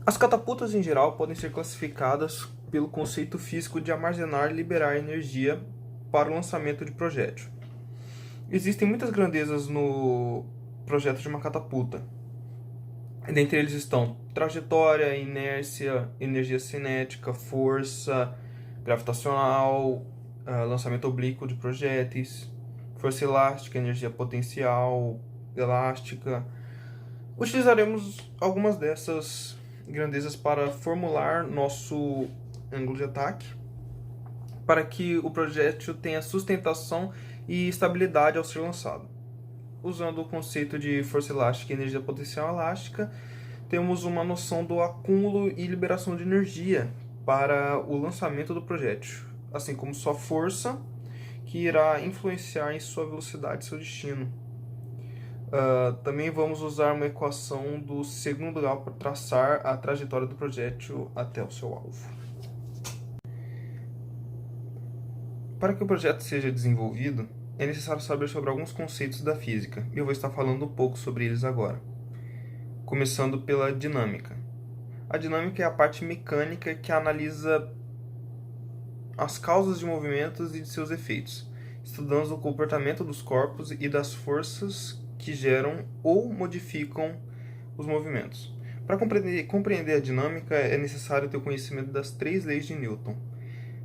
As catapultas em geral podem ser classificadas pelo conceito físico de armazenar e liberar energia para o lançamento de projétil. Existem muitas grandezas no projeto de uma catapulta. Dentre eles estão trajetória, inércia, energia cinética, força gravitacional, lançamento oblíquo de projéteis, força elástica, energia potencial, elástica. Utilizaremos algumas dessas grandezas para formular nosso ângulo de ataque, para que o projétil tenha sustentação e estabilidade ao ser lançado. Usando o conceito de força elástica e energia potencial elástica, temos uma noção do acúmulo e liberação de energia para o lançamento do projétil, assim como sua força, que irá influenciar em sua velocidade e seu destino. Também vamos usar uma equação do segundo grau para traçar a trajetória do projétil até o seu alvo. Para que o projeto seja desenvolvido, é necessário saber sobre alguns conceitos da física, e eu vou estar falando um pouco sobre eles agora. Começando pela dinâmica. A dinâmica é a parte mecânica que analisa as causas de movimentos e de seus efeitos, estudando o comportamento dos corpos e das forças que geram ou modificam os movimentos. Para compreender a dinâmica, é necessário ter o conhecimento das 3 leis de Newton,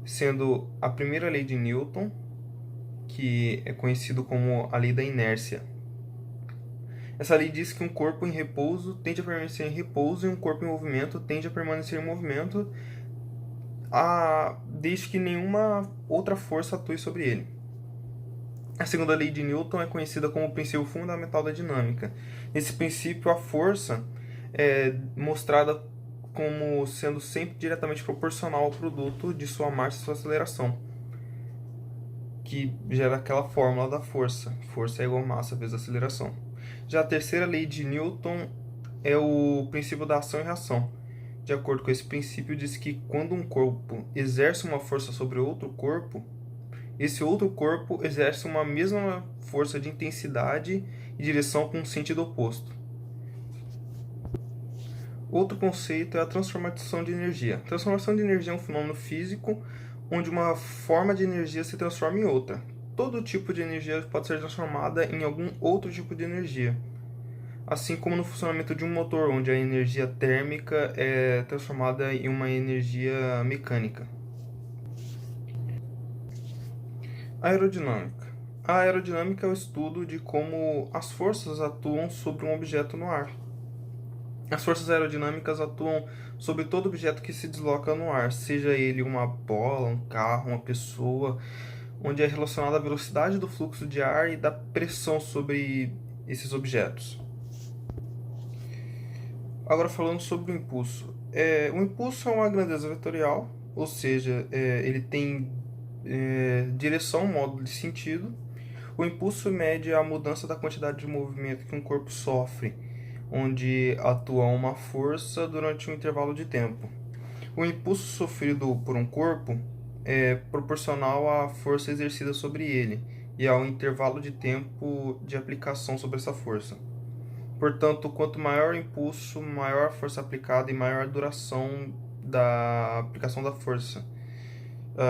sendo a primeira lei de Newton, que é conhecido como a lei da inércia. Essa lei diz que um corpo em repouso tende a permanecer em repouso e um corpo em movimento tende a permanecer em movimento desde que nenhuma outra força atue sobre ele. A segunda lei de Newton é conhecida como o princípio fundamental da dinâmica. Nesse princípio, a força é mostrada como sendo sempre diretamente proporcional ao produto de sua massa e sua aceleração, que gera aquela fórmula da força. Força é igual a massa vezes aceleração. Já a terceira lei de Newton é o princípio da ação e reação. De acordo com esse princípio, diz que quando um corpo exerce uma força sobre outro corpo, esse outro corpo exerce uma mesma força de intensidade e direção com um sentido oposto. Outro conceito é a transformação de energia. A transformação de energia é um fenômeno físico onde uma forma de energia se transforma em outra. Todo tipo de energia pode ser transformada em algum outro tipo de energia, assim como no funcionamento de um motor, onde a energia térmica é transformada em uma energia mecânica. Aerodinâmica. A aerodinâmica é o estudo de como as forças atuam sobre um objeto no ar. As forças aerodinâmicas atuam sobre todo objeto que se desloca no ar, seja ele uma bola, um carro, uma pessoa, onde é relacionada à velocidade do fluxo de ar e da pressão sobre esses objetos. Agora falando sobre o impulso. O impulso é uma grandeza vetorial, ou seja, ele tem direção, módulo de sentido. O impulso mede a mudança da quantidade de movimento que um corpo sofre, onde atua uma força durante um intervalo de tempo. O impulso sofrido por um corpo é proporcional à força exercida sobre ele e ao intervalo de tempo de aplicação sobre essa força. Portanto, quanto maior o impulso, maior a força aplicada e maior a duração da aplicação da força.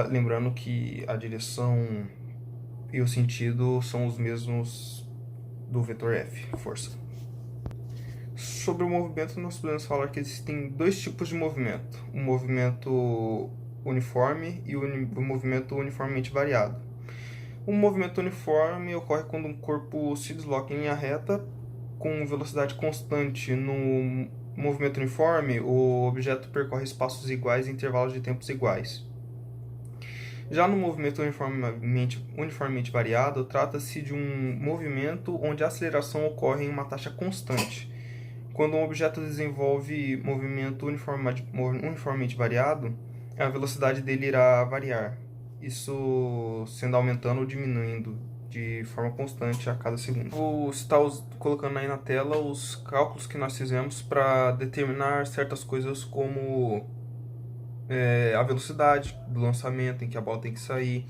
Lembrando que a direção e o sentido são os mesmos do vetor F, força. Sobre o movimento, nós podemos falar que existem 2 tipos de movimento: o movimento uniforme e o movimento uniformemente variado. O movimento uniforme ocorre quando um corpo se desloca em linha reta com velocidade constante. No movimento uniforme, o objeto percorre espaços iguais em intervalos de tempos iguais. Já no movimento uniformemente variado, trata-se de um movimento onde a aceleração ocorre em uma taxa constante. Quando um objeto desenvolve movimento uniformemente variado, a velocidade dele irá variar, isso sendo aumentando ou diminuindo de forma constante a cada segundo. Vou estar colocando aí na tela os cálculos que nós fizemos para determinar certas coisas como a velocidade do lançamento em que a bola tem que sair,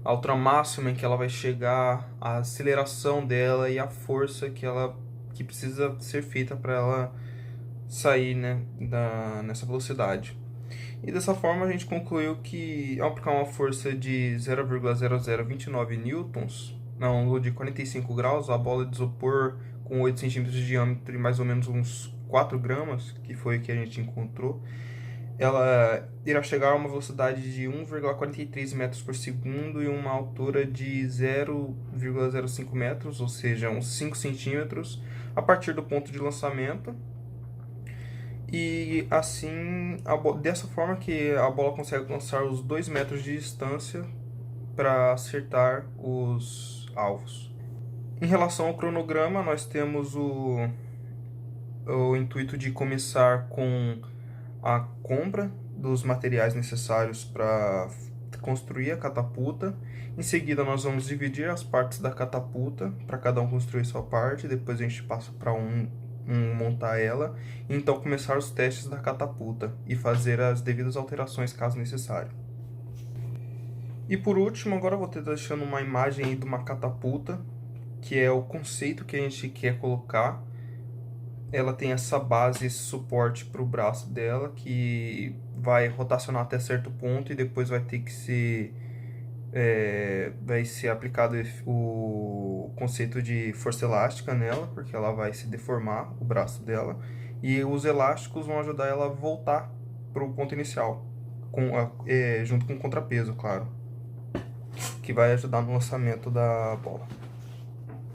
a altura máxima em que ela vai chegar, a aceleração dela e a força que precisa ser feita para ela sair, né, nessa velocidade. E dessa forma a gente concluiu que ao aplicar uma força de 0,0029 newtons na ângulo de 45 graus, a bola de isopor com 8 centímetros de diâmetro e mais ou menos uns 4 gramas, que foi o que a gente encontrou, ela irá chegar a uma velocidade de 1,43 metros por segundo e uma altura de 0,05 metros, ou seja, uns 5 centímetros, a partir do ponto de lançamento. E assim, dessa forma que a bola consegue lançar os 2 metros de distância para acertar os alvos. Em relação ao cronograma, nós temos o intuito de começar com a compra dos materiais necessários para construir a catapulta. Em seguida, nós vamos dividir as partes da catapulta para cada um construir sua parte. Depois a gente passa para montar ela e então começar os testes da catapulta e fazer as devidas alterações caso necessário. E por último, agora eu vou estar deixando uma imagem aí de uma catapulta, que é o conceito que a gente quer colocar. Ela tem essa base, esse suporte para o braço dela, que vai rotacionar até certo ponto e depois vai ter que ser vai ser aplicado o conceito de força elástica nela, porque ela vai se deformar, o braço dela, e os elásticos vão ajudar ela a voltar para o ponto inicial, junto com o contrapeso, claro, que vai ajudar no lançamento da bola.